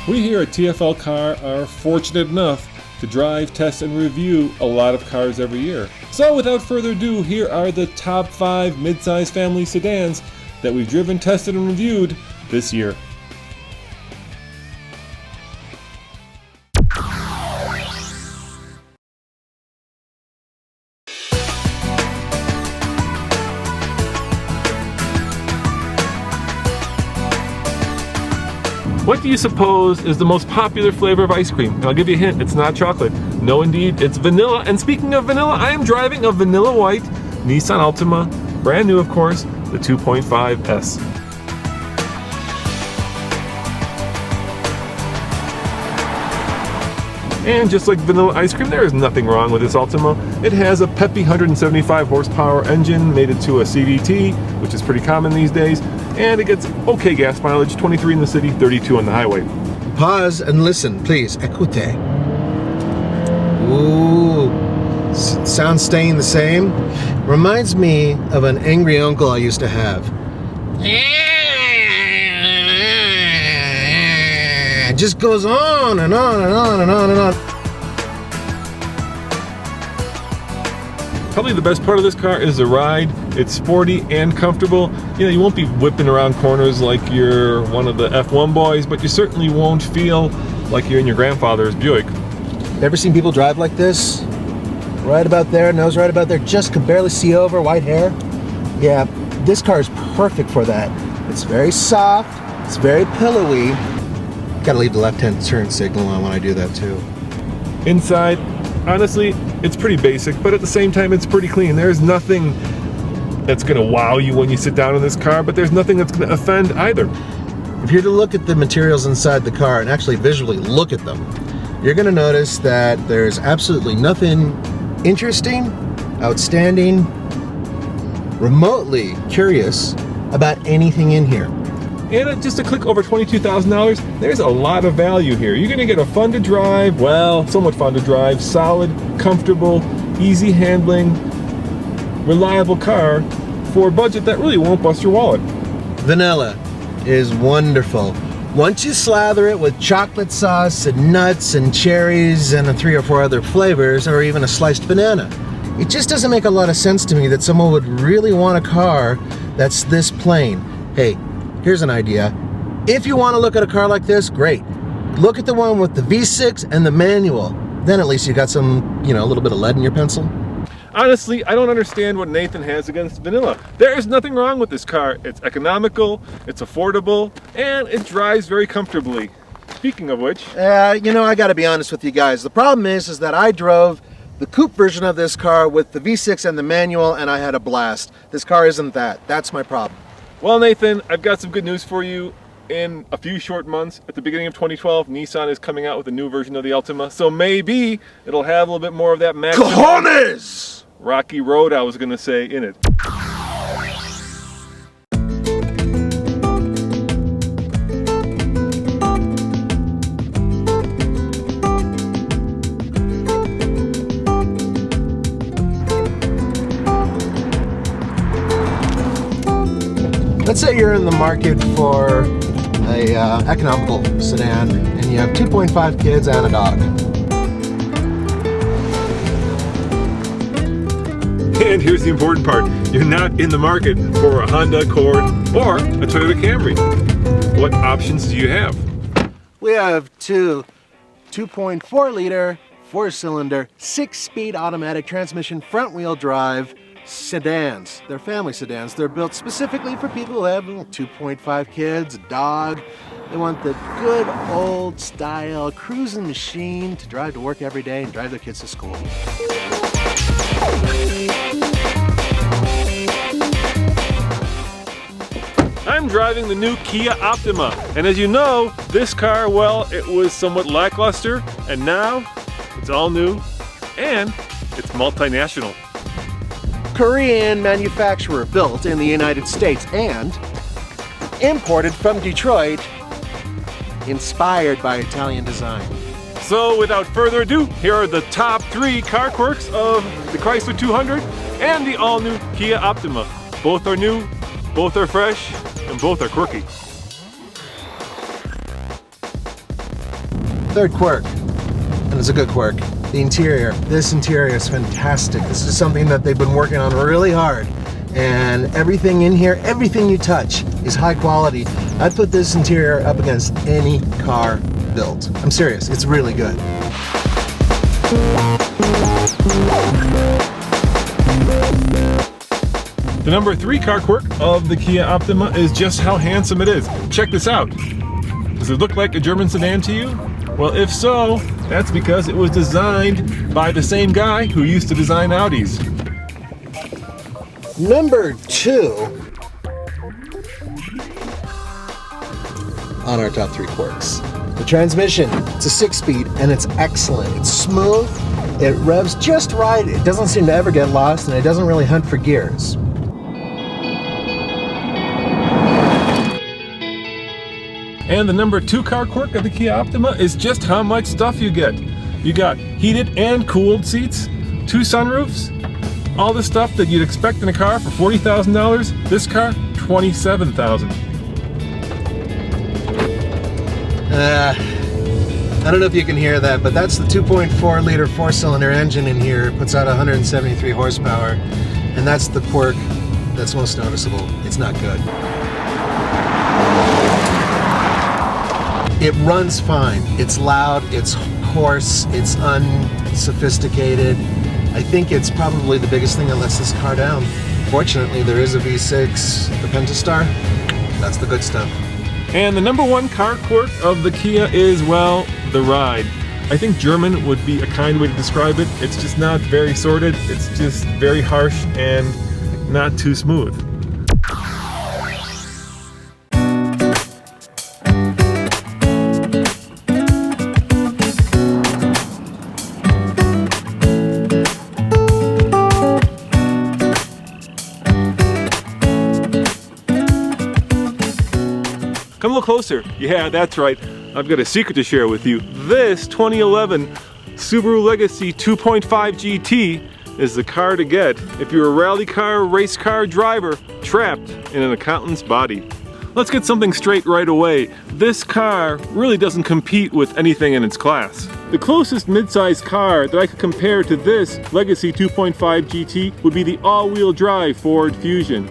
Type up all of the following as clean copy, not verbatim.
We here at TFL Car are fortunate enough to drive, test, and review a lot of cars every year. So without further ado, here are the top 5 midsize family sedans that we've driven, tested, and reviewed this year. What do you suppose is the most popular flavor of ice cream? And I'll give you a hint, it's not chocolate. No indeed, it's vanilla. And speaking of vanilla, I am driving a vanilla white Nissan Altima, brand new of course, the 2.5S. And just like vanilla ice cream, there is nothing wrong with this Altima. It has a peppy 175 horsepower engine mated to a CVT, which is pretty common these days. And it gets okay gas mileage, 23 in the city, 32 on the highway. Pause and listen, please. Écoutez. Ooh, sound staying the same? Reminds me of an angry uncle I used to have. It just goes on and on and on and on and on. Probably the best part of this car is the ride. It's sporty and comfortable. You know, you won't be whipping around corners like you're one of the F1 boys, but you certainly won't feel like you're in your grandfather's Buick. Ever seen people drive like this? Right about there, nose right about there, just could barely see over, white hair. Yeah, this car is perfect for that. It's very soft, it's very pillowy. Gotta leave the left-hand turn signal on when I do that too. Inside, honestly, it's pretty basic, but at the same time, it's pretty clean. There's nothing that's gonna wow you when you sit down in this car, but there's nothing that's gonna offend either. If you're to look at the materials inside the car and actually visually look at them, you're gonna notice that there's absolutely nothing interesting, outstanding, remotely curious about anything in here. And at just a click over $22,000, there's a lot of value here. You're gonna get a fun to drive, well, somewhat fun to drive, solid, comfortable, easy handling, reliable car for a budget that really won't bust your wallet. Vanilla is wonderful. Once you slather it with chocolate sauce and nuts and cherries and 3 or 4 other flavors, or even a sliced banana, it just doesn't make a lot of sense to me that someone would really want a car that's this plain. Hey, here's an idea. If you want to look at a car like this, great. Look at the one with the V6 and the manual. Then at least you got some, a little bit of lead in your pencil. Honestly, I don't understand what Nathan has against vanilla. There is nothing wrong with this car. It's economical, it's affordable, and it drives very comfortably. Speaking of which... I gotta be honest with you guys. The problem is that I drove the coupe version of this car with the V6 and the manual, and I had a blast. This car isn't that. That's my problem. Well, Nathan, I've got some good news for you. In a few short months, at the beginning of 2012, Nissan is coming out with a new version of the Altima, so maybe it'll have a little bit more of that Cojones! rocky road, I was gonna say, in it. Let's say you're in the market for a economical sedan and you have 2.5 kids and a dog. And here's the important part. You're not in the market for a Honda Accord or a Toyota Camry. What options do you have? We have two 2.4 liter, 4-cylinder, 6-speed automatic transmission front-wheel drive sedans. They're family sedans. They're built specifically for people who have 2.5 kids, a dog. They want the good old style cruising machine to drive to work every day and drive their kids to school. I'm driving the new Kia Optima, and as you know, this car, well, it was somewhat lackluster, and now it's all new, and it's multinational. Korean manufacturer, built in the United States, and imported from Detroit, inspired by Italian design. So without further ado, here are the top 3 car quirks of the Chrysler 200 and the all-new Kia Optima. Both are new, both are fresh, and both are quirky. Third quirk, and it's a good quirk. The interior. This interior is fantastic. This is something that they've been working on really hard. And everything in here, everything you touch is high quality. I'd put this interior up against any car built. I'm serious, it's really good. The number 3 car quirk of the Kia Optima is just how handsome it is. Check this out. Does it look like a German sedan to you? Well, if so, that's because it was designed by the same guy who used to design Audis. Number 2 on our top 3 quirks. The transmission. It's a 6-speed and it's excellent. It's smooth, it revs just right, it doesn't seem to ever get lost, and it doesn't really hunt for gears. And the number 2 car quirk of the Kia Optima is just how much stuff you get. You got heated and cooled seats, 2 sunroofs, all the stuff that you'd expect in a car for $40,000. This car, $27,000. I don't know if you can hear that, but that's the 2.4 liter 4-cylinder engine in here. It puts out 173 horsepower, and that's the quirk that's most noticeable. It's not good. It runs fine. It's loud, it's coarse, it's unsophisticated. I think it's probably the biggest thing that lets this car down. Fortunately, there is a V6, the Pentastar. That's the good stuff. And the number 1 car quirk of the Kia is, well, the ride. I think German would be a kind way to describe it. It's just not very sorted. It's just very harsh and not too smooth. Come a little closer. Yeah, that's right. I've got a secret to share with you. This 2011 Subaru Legacy 2.5 GT is the car to get if you're a rally car, race car driver trapped in an accountant's body. Let's get something straight right away. This car really doesn't compete with anything in its class. The closest mid-size car that I could compare to this Legacy 2.5 GT would be the all-wheel drive Ford Fusion.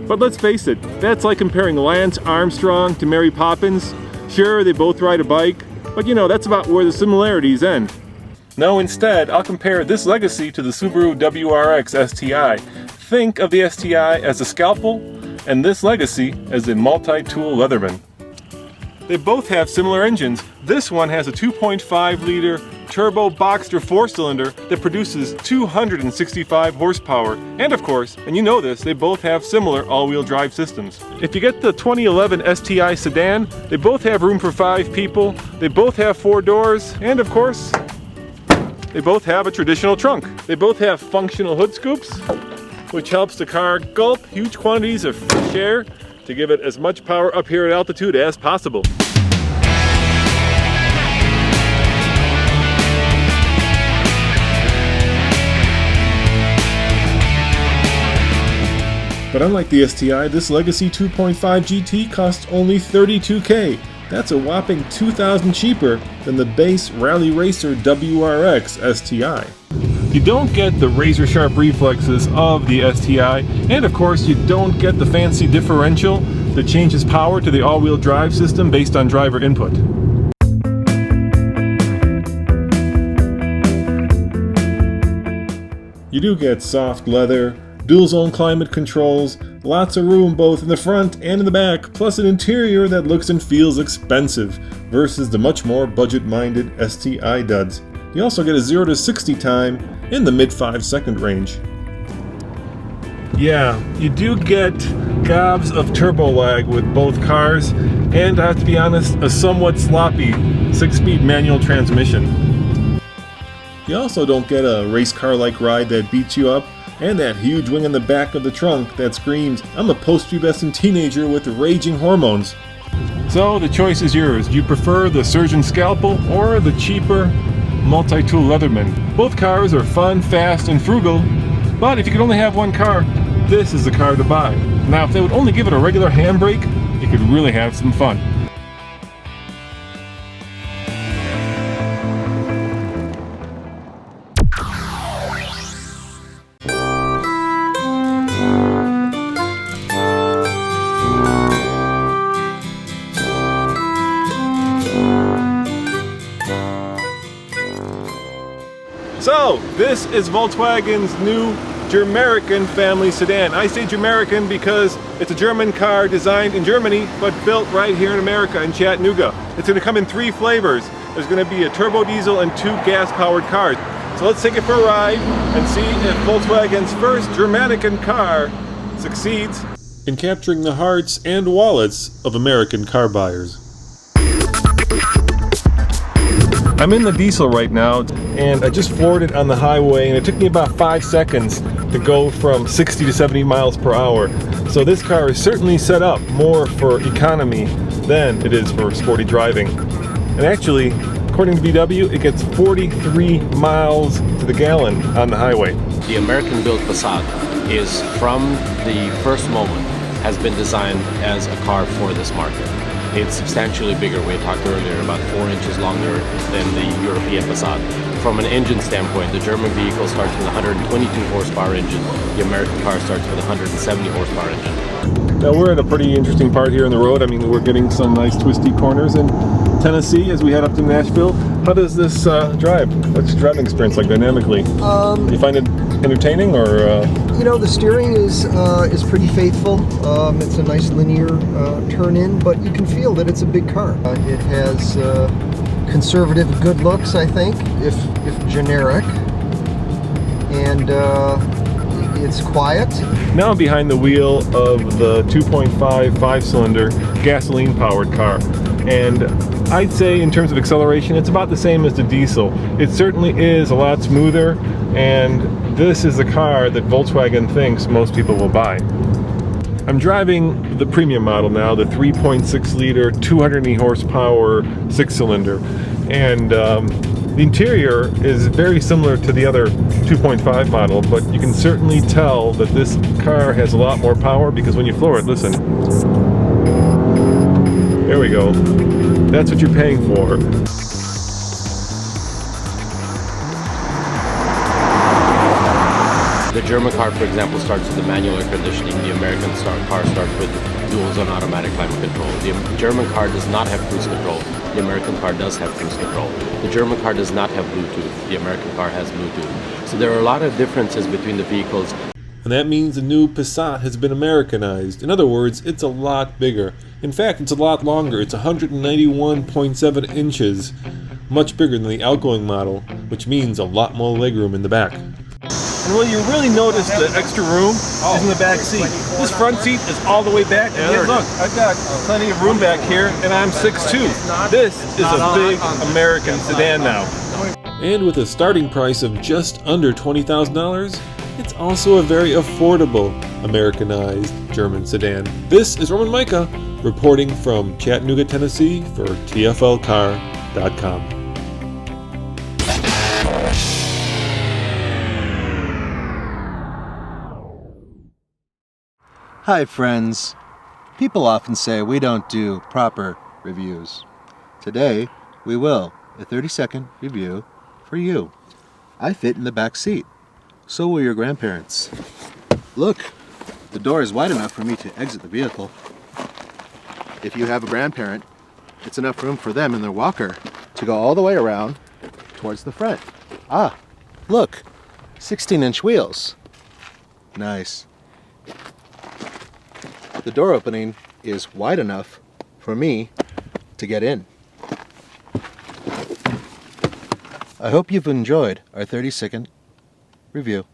But let's face it, that's like comparing Lance Armstrong to Mary Poppins. Sure, they both ride a bike, but you know, that's about where the similarities end. No, instead, I'll compare this Legacy to the Subaru WRX STI. Think of the STI as a scalpel, and this Legacy as a multi-tool Leatherman. They both have similar engines. This one has a 2.5 liter turbo Boxster 4-cylinder that produces 265 horsepower. And of course, and you know this, they both have similar all-wheel drive systems. If you get the 2011 STI sedan, they both have room for 5 people, they both have 4 doors, and of course, they both have a traditional trunk. They both have functional hood scoops, which helps the car gulp huge quantities of fresh air to give it as much power up here at altitude as possible. But unlike the STI, this Legacy 2.5 GT costs only $32K. That's a whopping $2,000 cheaper than the base Rally Racer WRX STI. You don't get the razor-sharp reflexes of the STI, and of course you don't get the fancy differential that changes power to the all-wheel drive system based on driver input. You do get soft leather, dual-zone climate controls, lots of room both in the front and in the back, plus an interior that looks and feels expensive versus the much more budget-minded STI duds. You also get a 0 to 60 time in the mid 5-second range. Yeah, you do get gobs of turbo lag with both cars, and I have to be honest, a somewhat sloppy 6-speed manual transmission. You also don't get a race car-like ride that beats you up, and that huge wing in the back of the trunk that screams, "I'm a post-pubescent teenager with raging hormones." So the choice is yours. Do you prefer the surgeon scalpel or the cheaper multi-tool Leatherman? Both cars are fun, fast, and frugal, but if you could only have one car, this is the car to buy. Now, if they would only give it a regular handbrake, you could really have some fun. So, this is Volkswagen's new Germanican family sedan. I say Germanican because it's a German car designed in Germany, but built right here in America, in Chattanooga. It's going to come in 3 flavors. There's going to be a turbo diesel and 2 gas-powered cars. So let's take it for a ride and see if Volkswagen's first Germanican car succeeds in capturing the hearts and wallets of American car buyers. I'm in the diesel right now, and I just floored it on the highway, and it took me about 5 seconds to go from 60 to 70 miles per hour. So this car is certainly set up more for economy than it is for sporty driving. And actually, according to VW, it gets 43 miles to the gallon on the highway. The American-built Passat is, from the first moment, has been designed as a car for this market. It's substantially bigger. We talked earlier, about 4 inches longer than the European Passat. From an engine standpoint, the German vehicle starts with a 122 horsepower engine. The American car starts with a 170 horsepower engine. Now we're at a pretty interesting part here in the road. I mean, we're getting some nice twisty corners in Tennessee as we head up to Nashville. How does this drive? What's your driving experience like dynamically? Do you find it entertaining, or? You know, the steering is pretty faithful. It's a nice linear turn in, but you can feel that it's a big car. It has conservative good looks, I think, if generic, and it's quiet. Now I'm behind the wheel of the 2.5 5-cylinder gasoline-powered car, and I'd say in terms of acceleration, it's about the same as the diesel. It certainly is a lot smoother, and this is the car that Volkswagen thinks most people will buy. I'm driving the premium model now, the 3.6 liter, 280 horsepower 6-cylinder, and the interior is very similar to the other 2.5 model, but you can certainly tell that this car has a lot more power because when you floor it, listen. There we go. That's what you're paying for. The German car, for example, starts with the manual air conditioning. The American car starts with dual zone automatic climate control. The German car does not have cruise control. The American car does have cruise control. The German car does not have Bluetooth. The American car has Bluetooth. So there are a lot of differences between the vehicles. And that means the new Passat has been Americanized. In other words, it's a lot bigger. In fact, it's a lot longer. It's 191.7 inches, much bigger than the outgoing model, which means a lot more legroom in the back. And will you really notice the extra room is in the back seat. This front seat is all the way back. And yet, look, I've got plenty of room back here, and I'm 6'2". This is a big American sedan now. And with a starting price of just under $20,000, it's also a very affordable Americanized German sedan. This is Roman Micah reporting from Chattanooga, Tennessee for TFLcar.com. Hi friends. People often say we don't do proper reviews. Today, we will. A 30-second review for you. I fit in the back seat. So will your grandparents. Look, the door is wide enough for me to exit the vehicle. If you have a grandparent, it's enough room for them in their walker to go all the way around towards the front. Ah, look, 16-inch wheels. Nice. The door opening is wide enough for me to get in. I hope you've enjoyed our 30-second review.